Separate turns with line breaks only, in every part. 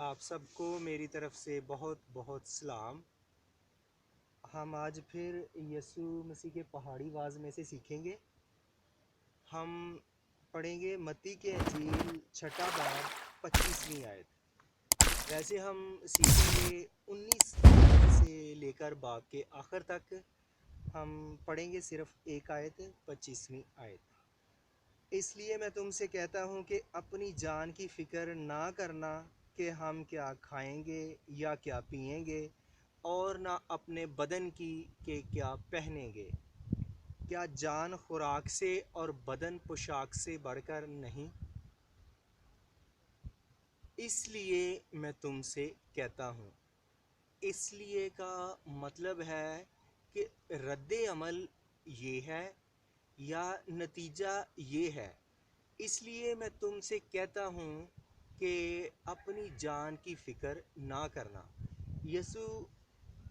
آپ سب کو میری طرف سے بہت بہت سلام۔ ہم آج پھر یسوع مسیح کے پہاڑی واز میں سے سیکھیں گے۔ ہم پڑھیں گے متی کے انجیل چھٹا باب 25ویں آیت۔ ویسے ہم سیکھیں گے 19 سے لے کر باب کے آخر تک۔ ہم پڑھیں گے صرف ایک آیت، 25ویں آیت۔ اس لیے میں تم سے کہتا ہوں کہ اپنی جان کی فکر نہ کرنا کہ ہم کیا کھائیں گے یا کیا پئیں گے، اور نہ اپنے بدن کی کہ کیا پہنیں گے۔ کیا جان خوراک سے اور بدن پوشاک سے بڑھ کر نہیں؟ اس لیے میں تم سے کہتا ہوں۔ اس لیے کا مطلب ہے کہ رد عمل یہ ہے یا نتیجہ یہ ہے۔ اس لیے میں تم سے کہتا ہوں کہ اپنی جان کی فکر نہ کرنا۔ یسوع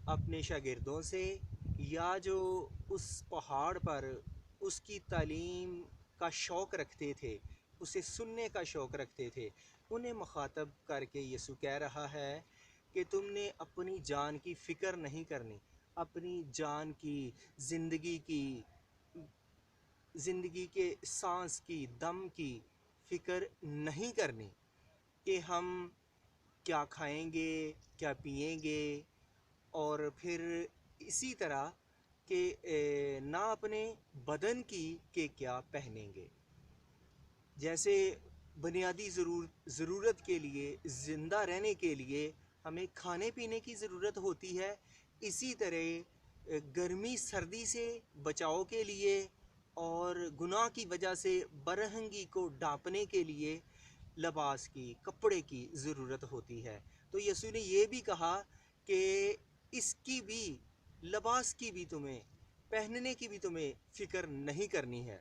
اپنے شاگردوں سے یا جو اس پہاڑ پر اس کی تعلیم کا شوق رکھتے تھے، اسے سننے کا شوق رکھتے تھے، انہیں مخاطب کر کے یسوع کہہ رہا ہے کہ تم نے اپنی جان کی فکر نہیں کرنی، اپنی جان کی، زندگی کے سانس کی، دم کی فکر نہیں کرنی کہ ہم کیا کھائیں گے، کیا پئیں گے، اور پھر اسی طرح کہ نہ اپنے بدن کی کہ کیا پہنیں گے۔ جیسے بنیادی ضرورت کے لیے، زندہ رہنے کے لیے ہمیں کھانے پینے کی ضرورت ہوتی ہے، اسی طرح گرمی سردی سے بچاؤ کے لیے اور گناہ کی وجہ سے برہنگی کو ڈھانپنے کے لیے لباس کی، کپڑے کی ضرورت ہوتی ہے۔ تو یسوع نے یہ بھی کہا کہ اس کی بھی، لباس کی بھی، تمہیں پہننے کی بھی تمہیں فکر نہیں کرنی ہے۔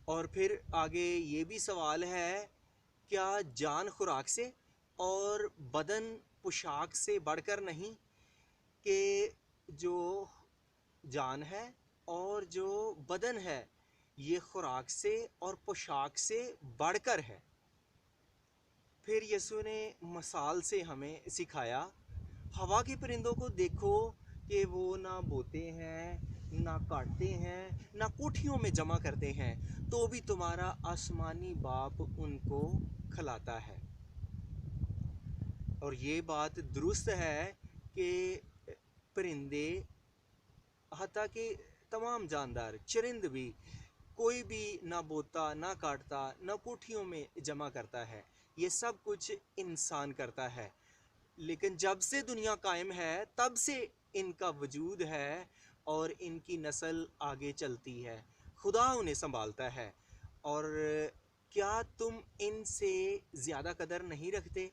اور پھر آگے یہ بھی سوال ہے، کیا جان خوراک سے اور بدن پوشاک سے بڑھ کر نہیں؟ کہ جو جان ہے اور جو بدن ہے یہ خوراک سے اور پوشاک سے بڑھ کر ہے۔ پھر یسوع نے مثال سے ہمیں سکھایا، ہوا کے پرندوں کو دیکھو کہ وہ نہ بوتے ہیں، نہ کاٹتے ہیں، نہ کوٹھیوں میں جمع کرتے ہیں، تو بھی تمہارا آسمانی باپ ان کو کھلاتا ہے۔ اور یہ بات درست ہے کہ پرندے، حتیٰ کہ تمام جاندار، چرند بھی، کوئی بھی نہ بوتا، نہ کاٹتا، نہ کوٹھیوں میں جمع کرتا ہے، یہ سب کچھ انسان کرتا ہے۔ لیکن جب سے دنیا قائم ہے تب سے ان کا وجود ہے اور ان کی نسل آگے چلتی ہے، خدا انہیں سنبھالتا ہے۔ اور کیا تم ان سے زیادہ قدر نہیں رکھتے؟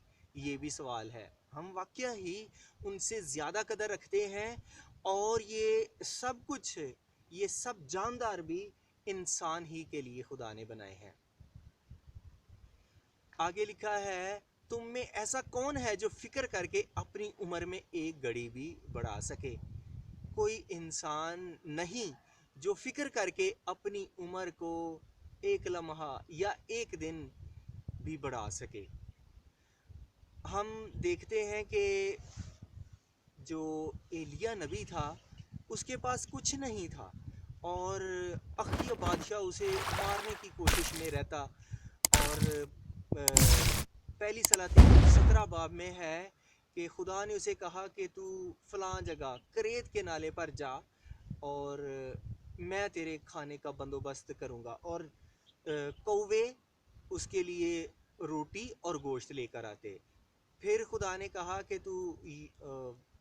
یہ بھی سوال ہے۔ ہم واقعہ ہی ان سے زیادہ قدر رکھتے ہیں، اور یہ سب کچھ، یہ سب جاندار بھی انسان ہی کے لیے خدا نے بنائے ہیں۔ آگے لکھا ہے، تم میں ایسا کون ہے جو فکر کر کے اپنی عمر میں ایک گھڑی بھی بڑھا سکے؟ کوئی انسان نہیں جو فکر کر کے اپنی عمر کو ایک لمحہ یا ایک دن بھی بڑھا سکے۔ ہم دیکھتے ہیں کہ جو ایلیا نبی تھا اس کے پاس کچھ نہیں تھا، اور اخیہ بادشاہ اسے مارنے کی کوشش میں رہتا، اور پہلی صلاطین 17 باب میں ہے کہ خدا نے اسے کہا کہ تو فلاں جگہ کریت کے نالے پر جا اور میں تیرے کھانے کا بندوبست کروں گا، اور کوے اس کے لیے روٹی اور گوشت لے کر آتے۔ پھر خدا نے کہا کہ تو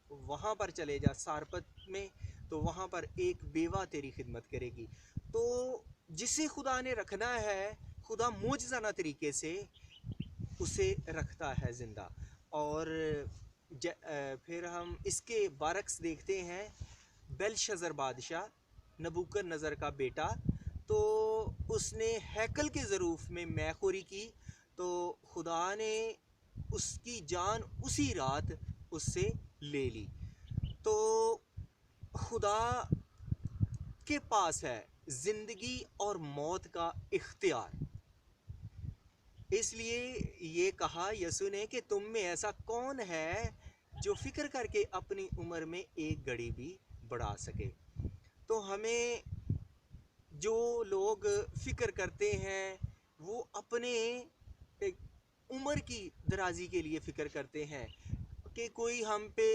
وہاں پر چلے جا سارپت میں، تو وہاں پر ایک بیوہ تیری خدمت کرے گی۔ تو جسے خدا نے رکھنا ہے، خدا معجزانہ طریقے سے اسے رکھتا ہے زندہ۔ اور پھر ہم اس کے برعکس دیکھتے ہیں، بیلشزر بادشاہ، نبوکد نظر کا بیٹا، تو اس نے ہیکل کے ظروف میں میخوری کی، تو خدا نے اس کی جان اسی رات اس سے لے لی۔ تو خدا کے پاس ہے زندگی اور موت کا اختیار۔ اس لیے یہ کہا یسوع نے کہ تم میں ایسا کون ہے جو فکر کر کے اپنی عمر میں ایک گھڑی بھی بڑھا سکے۔ تو ہمیں جو لوگ فکر کرتے ہیں وہ اپنے ایک عمر کی درازی کے لیے فکر کرتے ہیں کہ کوئی ہم پہ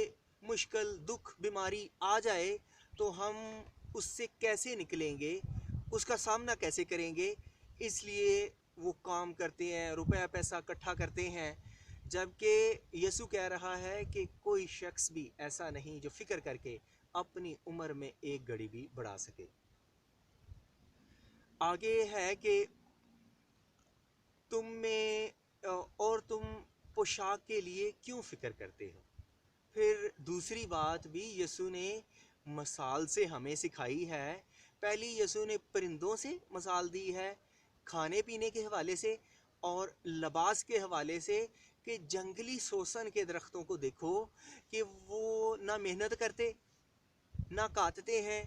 مشکل دکھ بیماری آ جائے تو ہم اس سے کیسے نکلیں گے، اس کا سامنا کیسے کریں گے، اس لیے وہ کام کرتے ہیں، روپیہ پیسہ اکٹھا کرتے ہیں، جبکہ یسوع کہہ رہا ہے کہ کوئی شخص بھی ایسا نہیں جو فکر کر کے اپنی عمر میں ایک گھڑی بھی بڑھا سکے۔ آگے ہے کہ تم میں اور تم پوشاک کے لیے کیوں فکر کرتے ہو۔ پھر دوسری بات بھی یسوع نے مثال سے ہمیں سکھائی ہے۔ پہلی یسوع نے پرندوں سے مثال دی ہے، کھانے پینے کے حوالے سے اور لباس کے حوالے سے، کہ جنگلی سوسن کے درختوں کو دیکھو کہ وہ نہ محنت کرتے نہ کاٹتے ہیں،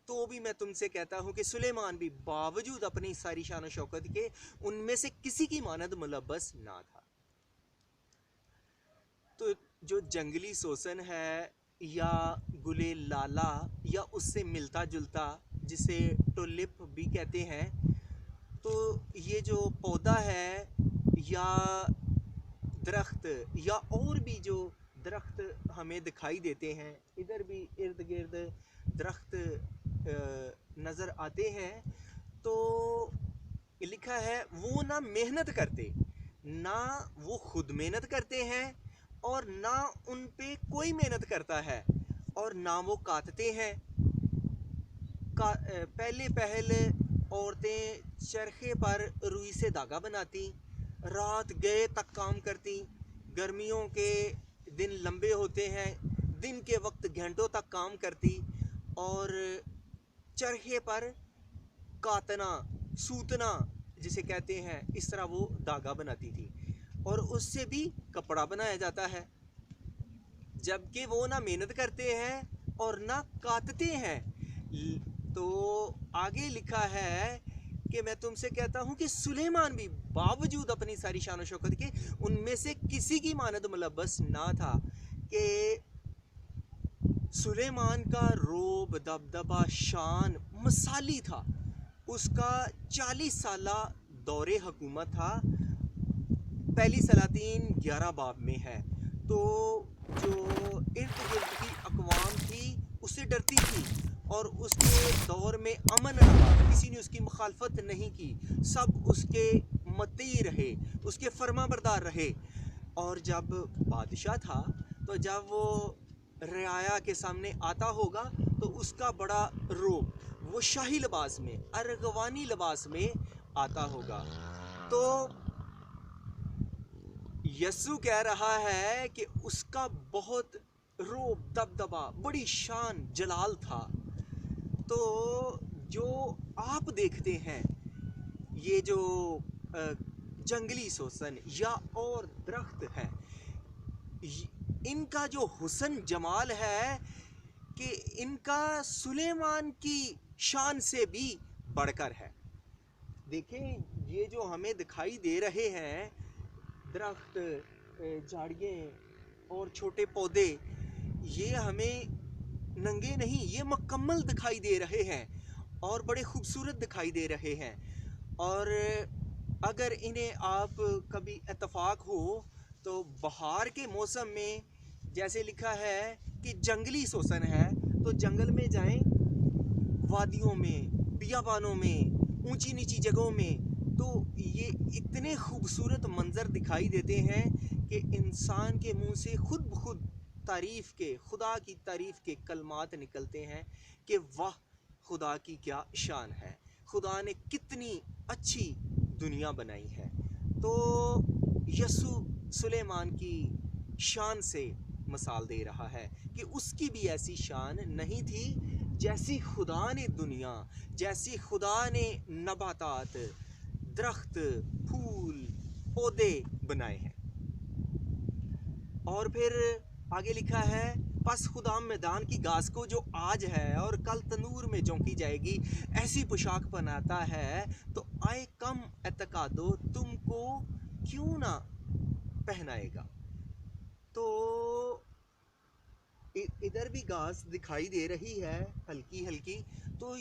تو بھی میں تم سے کہتا ہوں کہ سلیمان بھی باوجود اپنی ساری شان و شوکت کے ان میں سے کسی کی مانند ملبس نہ تھا۔ تو جو جنگلی سوسن ہے یا گلے لالا یا اس سے ملتا جلتا جسے ٹولپ بھی کہتے ہیں، تو یہ جو پودا ہے یا درخت یا اور بھی جو درخت ہمیں دکھائی دیتے ہیں، ادھر بھی ارد گرد درخت نظر آتے ہیں، تو لکھا ہے وہ نہ محنت کرتے، نہ وہ خود محنت کرتے ہیں اور نہ ان پہ کوئی محنت کرتا ہے، اور نہ وہ کاٹتے ہیں۔ پہلے عورتیں چرخے پر روئی سے دھاگا بناتی، رات گئے تک کام کرتی، گرمیوں کے دن لمبے ہوتے ہیں، دن کے وقت گھنٹوں تک کام کرتی اور چرخے پر کاتنا سوتنا جسے کہتے ہیں، اس طرح وہ دھاگا بناتی تھی اور اس سے بھی کپڑا بنایا جاتا ہے، جبکہ وہ نہ محنت کرتے ہیں اور نہ کاٹتے ہیں۔ تو آگے لکھا ہے کہ میں تم سے کہتا ہوں کہ سلیمان بھی باوجود اپنی ساری شان و شوکت کے ان میں سے کسی کی مانند ملبس نہ تھا، کہ سلیمان کا روب دبدبہ شان مثالی تھا، اس کا 40 سالہ دور حکومت تھا، پہلی سلاطین 11 باب میں ہے۔ تو جو ارد گرد کی اقوام تھی اس سے ڈرتی تھی اور اس کے دور میں امن رہا، کسی نے اس کی مخالفت نہیں کی، سب اس کے مطیع رہے، اس کے فرما بردار رہے۔ اور جب بادشاہ تھا تو جب وہ رعایا کے سامنے آتا ہوگا تو اس کا بڑا روب وہ شاہی لباس میں، ارغوانی لباس میں آتا ہوگا۔ تو یسوع کہہ رہا ہے کہ اس کا بہت روب دبدبہ، بڑی شان جلال تھا۔ تو جو آپ دیکھتے ہیں یہ جو جنگلی سوسن یا اور درخت ہیں، ان کا جو حسن جمال ہے کہ ان کا سلیمان کی شان سے بھی بڑھ کر ہے۔ دیکھیں یہ جو ہمیں دکھائی دے رہے ہیں درخت، جھاڑیاں اور چھوٹے پودے، یہ ہمیں ننگے نہیں، یہ مکمل دکھائی دے رہے ہیں اور بڑے خوبصورت دکھائی دے رہے ہیں۔ اور اگر انہیں آپ کبھی اتفاق ہو تو بہار کے موسم میں جیسے لکھا ہے کہ جنگلی سوسن ہے تو جنگل میں جائیں، وادیوں میں، بیابانوں میں، اونچی نیچی جگہوں میں، تو یہ اتنے خوبصورت منظر دکھائی دیتے ہیں کہ انسان کے منہ سے خود بخود تعریف کے، خدا کی تعریف کے کلمات نکلتے ہیں کہ واہ خدا کی کیا شان ہے، خدا نے کتنی اچھی دنیا بنائی ہے۔ تو یسوع سلیمان کی شان سے مثال دے رہا ہے کہ اس کی بھی ایسی شان نہیں تھی جیسی خدا نے دنیا، جیسی خدا نے نباتات، درخت، پھول، پودے بنائے ہیں۔ اور پھر آگے لکھا ہے پس خدا میدان کی گھاس کو جو آج ہے اور کل تنور میں جونکی جائے گی ایسی پوشاک پہناتا ہے، تو آئے کم اعتقادو تم کو کیوں نہ پہنائے گا۔ تو ادھر بھی گھاس دکھائی دے رہی ہے ہلکی ہلکی۔ تو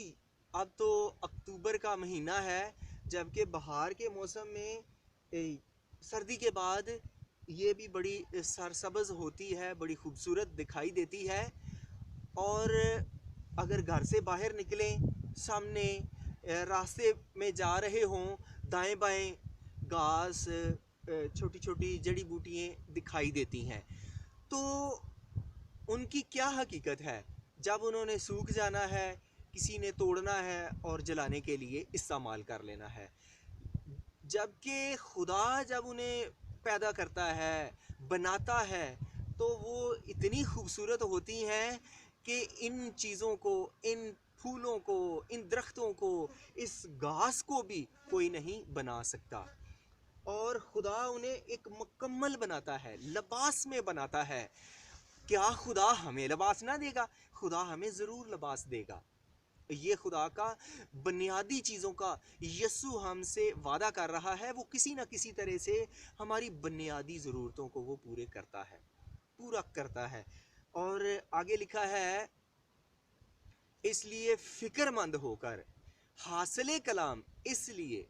اب تو اکتوبر کا مہینہ ہے، جبکہ بہار کے موسم میں سردی کے بعد یہ بھی بڑی سرسبز ہوتی ہے، بڑی خوبصورت دکھائی دیتی ہے۔ اور اگر گھر سے باہر نکلیں، سامنے راستے میں جا رہے ہوں، دائیں بائیں گھاس، چھوٹی چھوٹی جڑی بوٹیاں دکھائی دیتی ہیں۔ تو ان کی کیا حقیقت ہے؟ جب انہوں نے سوکھ جانا ہے، کسی نے توڑنا ہے اور جلانے کے لیے استعمال کر لینا ہے۔ جبکہ خدا جب انہیں پیدا کرتا ہے، بناتا ہے، تو وہ اتنی خوبصورت ہوتی ہیں کہ ان چیزوں کو، ان پھولوں کو، ان درختوں کو، اس گھاس کو بھی کوئی نہیں بنا سکتا۔ اور خدا انہیں ایک مکمل بناتا ہے، لباس میں بناتا ہے۔ کیا خدا ہمیں لباس نہ دے گا؟ خدا ہمیں ضرور لباس دے گا۔ یہ خدا کا بنیادی چیزوں کا یسوع ہم سے وعدہ کر رہا ہے، وہ کسی نہ کسی طرح سے ہماری بنیادی ضرورتوں کو وہ پورا کرتا ہے۔ اور آگے لکھا ہے، اس لیے فکر مند ہو کر، حاصل کلام، اس لیے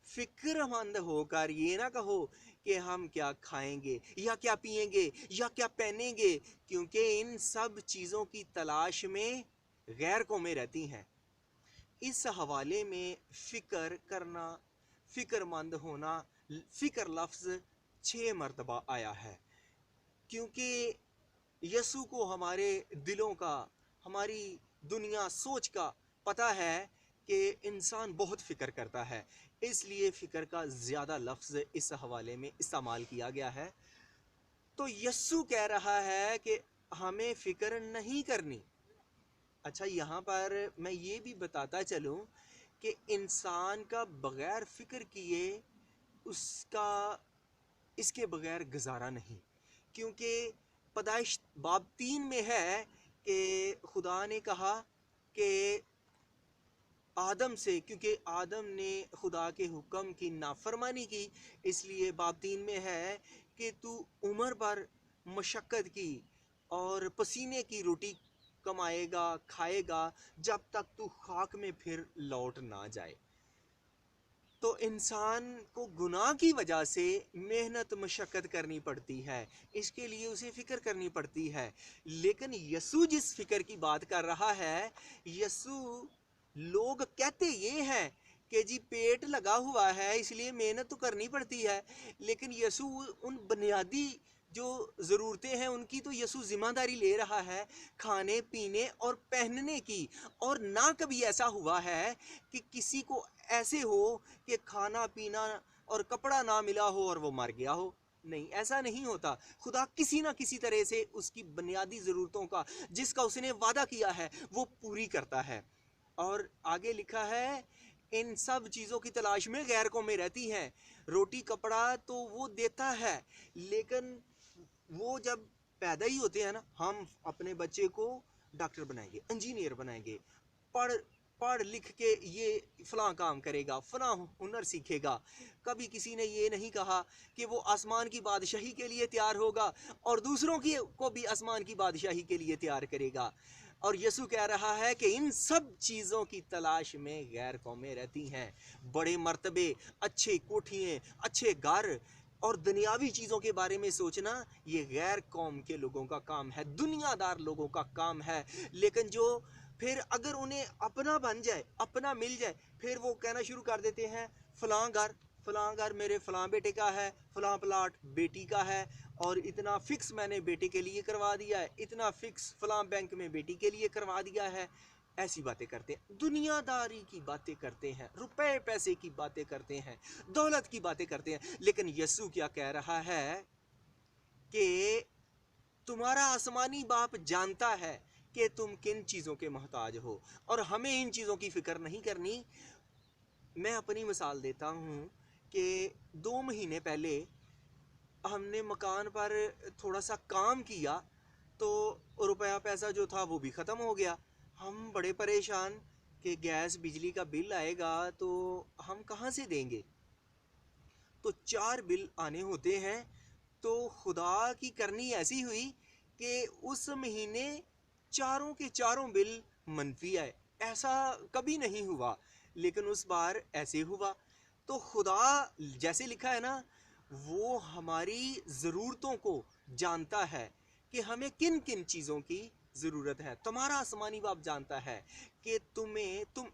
فکر مند ہو کر یہ نہ کہو کہ ہم کیا کھائیں گے یا کیا پئیں گے یا کیا پہنیں گے، کیونکہ ان سب چیزوں کی تلاش میں غیر قومیں رہتی ہیں۔ اس حوالے میں فکر کرنا، فکر مند ہونا، فکر لفظ 6 مرتبہ آیا ہے، کیونکہ یسوع کو ہمارے دلوں کا، ہماری دنیا سوچ کا پتہ ہے کہ انسان بہت فکر کرتا ہے، اس لیے فکر کا زیادہ لفظ اس حوالے میں استعمال کیا گیا ہے۔ تو یسوع کہہ رہا ہے کہ ہمیں فکر نہیں کرنی۔ اچھا، یہاں پر میں یہ بھی بتاتا چلوں کہ انسان کا بغیر فکر کیے اس کے بغیر گزارا نہیں، کیونکہ پیدائش باب 3 میں ہے کہ خدا نے کہا کہ آدم سے، کیونکہ آدم نے خدا کے حکم کی نافرمانی کی، اس لیے باب 3 میں ہے کہ تو عمر پر مشقت کی اور پسینے کی روٹی کمائے گا، کھائے گا، جب تک تو خاک میں پھر لوٹ نہ جائے۔ تو انسان کو گناہ کی وجہ سے محنت مشقت کرنی پڑتی ہے، اس کے لیے اسے فکر کرنی پڑتی ہے۔ لیکن یسوع جس فکر کی بات کر رہا ہے، یسوع، لوگ کہتے یہ ہیں کہ جی پیٹ لگا ہوا ہے اس لیے محنت تو کرنی پڑتی ہے، لیکن یسوع ان بنیادی جو ضرورتیں ہیں ان کی تو یسوع ذمہ داری لے رہا ہے، کھانے پینے اور پہننے کی۔ اور نہ کبھی ایسا ہوا ہے کہ کسی کو ایسے ہو کہ کھانا پینا اور کپڑا نہ ملا ہو اور وہ مر گیا ہو، نہیں، ایسا نہیں ہوتا۔ خدا کسی نہ کسی طرح سے اس کی بنیادی ضرورتوں کا، جس کا اس نے وعدہ کیا ہے، وہ پوری کرتا ہے۔ اور آگے لکھا ہے، ان سب چیزوں کی تلاش میں غیر قومیں رہتی ہیں۔ روٹی کپڑا تو وہ دیتا ہے، لیکن وہ جب پیدا ہی ہوتے ہیں نا، ہم اپنے بچے کو ڈاکٹر بنائیں گے، انجینئر بنائیں گے، پڑھ لکھ کے یہ فلاں کام کرے گا، فلاں ہنر سیکھے گا۔ کبھی کسی نے یہ نہیں کہا کہ وہ آسمان کی بادشاہی کے لیے تیار ہوگا اور دوسروں کو بھی آسمان کی بادشاہی کے لیے تیار کرے گا۔ اور یسوع کہہ رہا ہے کہ ان سب چیزوں کی تلاش میں غیر قومیں رہتی ہیں۔ بڑے مرتبے، اچھے کوٹھیاں، اچھے گھر اور دنیاوی چیزوں کے بارے میں سوچنا، یہ غیر قوم کے لوگوں کا کام ہے، دنیا دار لوگوں کا کام ہے۔ لیکن جو پھر اگر انہیں اپنا بن جائے، اپنا مل جائے، پھر وہ کہنا شروع کر دیتے ہیں فلاں گھر میرے فلاں بیٹے کا ہے، فلاں پلاٹ بیٹی کا ہے، اور اتنا فکس میں نے بیٹے کے لیے کروا دیا ہے، اتنا فکس فلاں بینک میں بیٹی کے لیے کروا دیا ہے۔ ایسی باتیں کرتے ہیں، دنیا داری کی باتیں کرتے ہیں، روپے پیسے کی باتیں کرتے ہیں، دولت کی باتیں کرتے ہیں۔ لیکن یسوع کیا کہہ رہا ہے کہ تمہارا آسمانی باپ جانتا ہے کہ تم کن چیزوں کے محتاج ہو، اور ہمیں ان چیزوں کی فکر نہیں کرنی۔ میں اپنی مثال دیتا ہوں کہ 2 مہینے پہلے ہم نے مکان پر تھوڑا سا کام کیا، تو روپیہ پیسہ جو تھا وہ بھی ختم ہو گیا. ہم بڑے پریشان کہ گیس بجلی کا بل آئے گا تو ہم کہاں سے دیں گے. تو 4 بل آنے ہوتے ہیں. تو خدا کی کرنی ایسی ہوئی کہ اس مہینے چاروں کے چاروں بل منفی آئے. ایسا کبھی نہیں ہوا لیکن اس بار ایسے ہوا. تو خدا جیسے لکھا ہے نا وہ ہماری ضرورتوں کو جانتا ہے کہ ہمیں کن کن چیزوں کی ضرورت ہے. تمہارا آسمانی باپ جانتا ہے کہ تم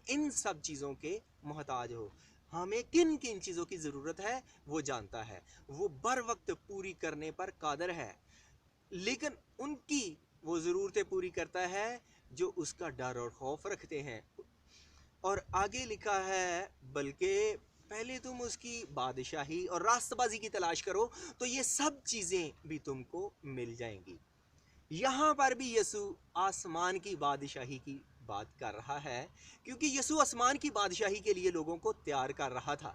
ان سب چیزوں کے محتاج ہو. ہمیں کن کن چیزوں کی ضرورت ہے وہ جانتا ہے. وہ بر وقت پوری کرنے پر قادر ہے. لیکن ان کی وہ ضرورتیں پوری کرتا ہے جو اس کا ڈر اور خوف رکھتے ہیں. اور آگے لکھا ہے بلکہ پہلے تم اس کی بادشاہی اور راست بازی کی تلاش کرو تو یہ سب چیزیں بھی تم کو مل جائیں گی. یہاں پر بھی یسوع آسمان کی بادشاہی کی بات کر رہا ہے کیونکہ یسوع آسمان کی بادشاہی کے لیے لوگوں کو تیار کر رہا تھا.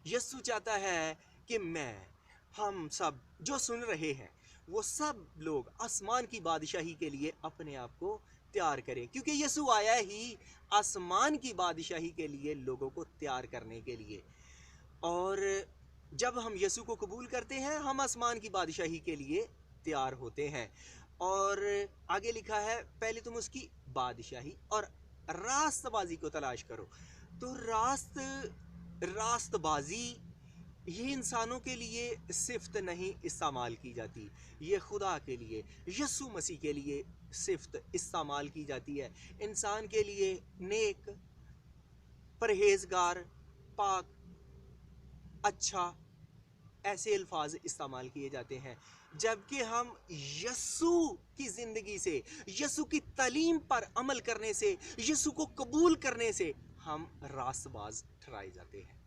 یسوع چاہتا ہے کہ ہم سب جو سن رہے ہیں وہ سب لوگ آسمان کی بادشاہی کے لیے اپنے آپ کو تیار کریں کیونکہ یسوع آیا ہی آسمان کی بادشاہی کے لیے لوگوں کو تیار کرنے کے لیے. اور جب ہم یسوع کو قبول کرتے ہیں ہم آسمان کی بادشاہی کے لیے تیار ہوتے ہیں. اور آگے لکھا ہے پہلے تم اس کی بادشاہی اور راست بازی کو تلاش کرو. تو راست بازی یہ انسانوں کے لیے صفت نہیں استعمال کی جاتی, یہ خدا کے لیے یسوع مسیح کے لیے صفت استعمال کی جاتی ہے. انسان کے لیے نیک, پرہیزگار, پاک, اچھا ایسے الفاظ استعمال کیے جاتے ہیں. جبکہ ہم یسوع کی زندگی سے, یسوع کی تعلیم پر عمل کرنے سے, یسوع کو قبول کرنے سے ہم راست باز ٹھہرائے جاتے ہیں.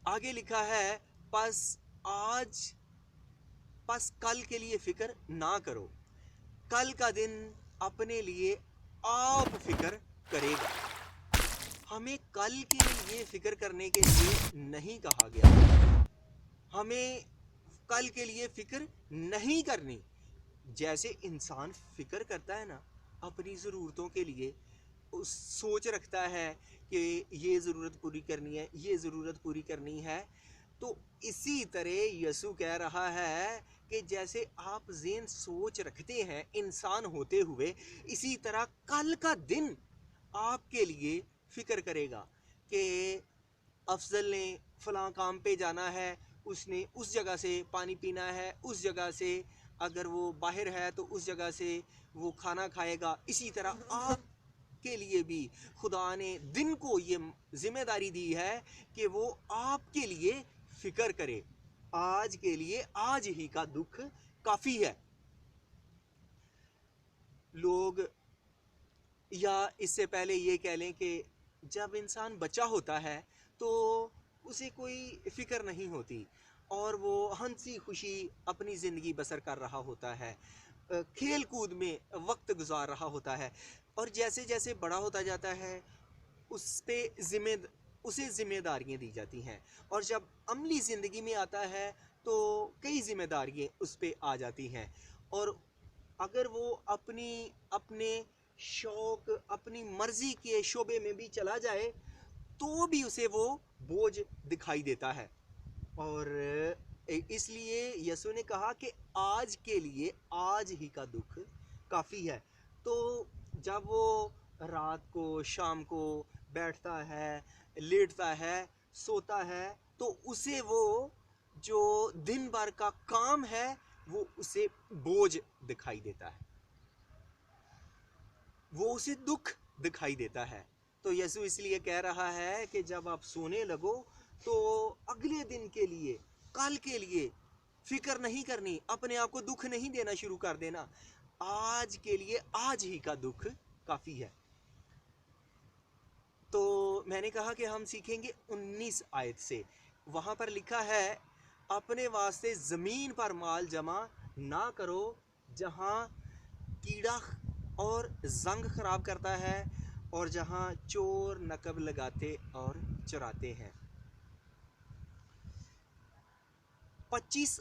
آگے لکھا ہے پس کل کے لیے فکر نہ کرو, کل کا دن اپنے لیے آپ فکر کرے گا. ہمیں کل کے لیے فکر کرنے کے لیے نہیں کہا گیا. ہمیں کل کے لیے فکر نہیں کرنی. جیسے انسان فکر کرتا ہے نا اپنی ضرورتوں کے لیے, سوچ رکھتا ہے کہ یہ ضرورت پوری کرنی ہے, یہ ضرورت پوری کرنی ہے, تو اسی طرح یسوع کہہ رہا ہے کہ جیسے آپ ذہن سوچ رکھتے ہیں انسان ہوتے ہوئے, اسی طرح کل کا دن آپ کے لیے فکر کرے گا کہ افضل نے فلاں کام پہ جانا ہے, اس نے اس جگہ سے پانی پینا ہے, اس جگہ سے اگر وہ باہر ہے تو اس جگہ سے وہ کھانا کھائے گا. اسی طرح آپ کے لیے بھی خدا نے دن کو یہ ذمہ داری دی ہے کہ وہ آپ کے لیے فکر کرے. آج کے لیے آج ہی کا دکھ کافی ہے. لوگ یا اس سے پہلے یہ کہہ لیں کہ جب انسان بچہ ہوتا ہے تو اسے کوئی فکر نہیں ہوتی اور وہ ہنسی خوشی اپنی زندگی بسر کر رہا ہوتا ہے, کھیل کود میں وقت گزار رہا ہوتا ہے. اور جیسے جیسے بڑا ہوتا جاتا ہے اسے ذمہ داریاں دی جاتی ہیں, اور جب عملی زندگی میں آتا ہے تو کئی ذمہ داریاں اس پہ آ جاتی ہیں. اور اگر وہ اپنے شوق, اپنی مرضی کے شعبے میں بھی چلا جائے تو بھی اسے وہ بوجھ دکھائی دیتا ہے. اور اس لیے یسوع نے کہا کہ آج کے لیے آج ہی کا دکھ کافی ہے. تو جب وہ رات کو شام کو بیٹھتا ہے, لیٹتا ہے, سوتا ہے, تو اسے وہ جو دن بھر کا کام ہے وہ اسے بوجھ دکھائی دیتا ہے, وہ اسے دکھ دکھائی دیتا ہے. تو یسوع اس لیے کہہ رہا ہے کہ جب آپ سونے لگو تو اگلے دن کے لیے, کل کے لیے فکر نہیں کرنی, اپنے آپ کو دکھ نہیں دینا شروع کر دینا. آج کے لیے آج ہی کا دکھ کافی ہے. تو میں نے کہا کہ ہم سیکھیں گے 19 آیت سے. وہاں پر لکھا ہے اپنے واسطے زمین پر مال جمع نہ کرو جہاں کیڑا اور زنگ خراب کرتا ہے اور جہاں چور نقب لگاتے اور چراتے ہیں. 25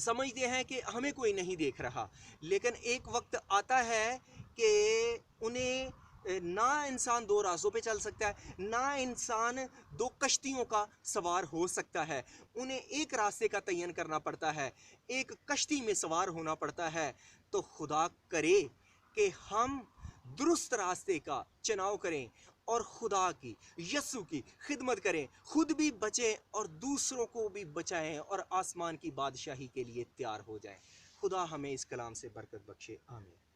سمجھتے ہیں کہ ہمیں کوئی نہیں دیکھ رہا، لیکن ایک وقت آتا ہے کہ انہیں نہ انسان دو راستوں پہ چل سکتا ہے، نہ انسان دو کشتیوں کا سوار ہو سکتا ہے، انہیں ایک راستے کا تعین کرنا پڑتا ہے، ایک کشتی میں سوار ہونا پڑتا ہے۔ تو خدا کرے کہ ہم درست راستے کا چناؤ کریں اور خدا کی، یسوع کی خدمت کریں، خود بھی بچیں اور دوسروں کو بھی بچائیں اور آسمان کی بادشاہی کے لیے تیار ہو جائیں۔ خدا ہمیں اس کلام سے برکت بخشے، آمین۔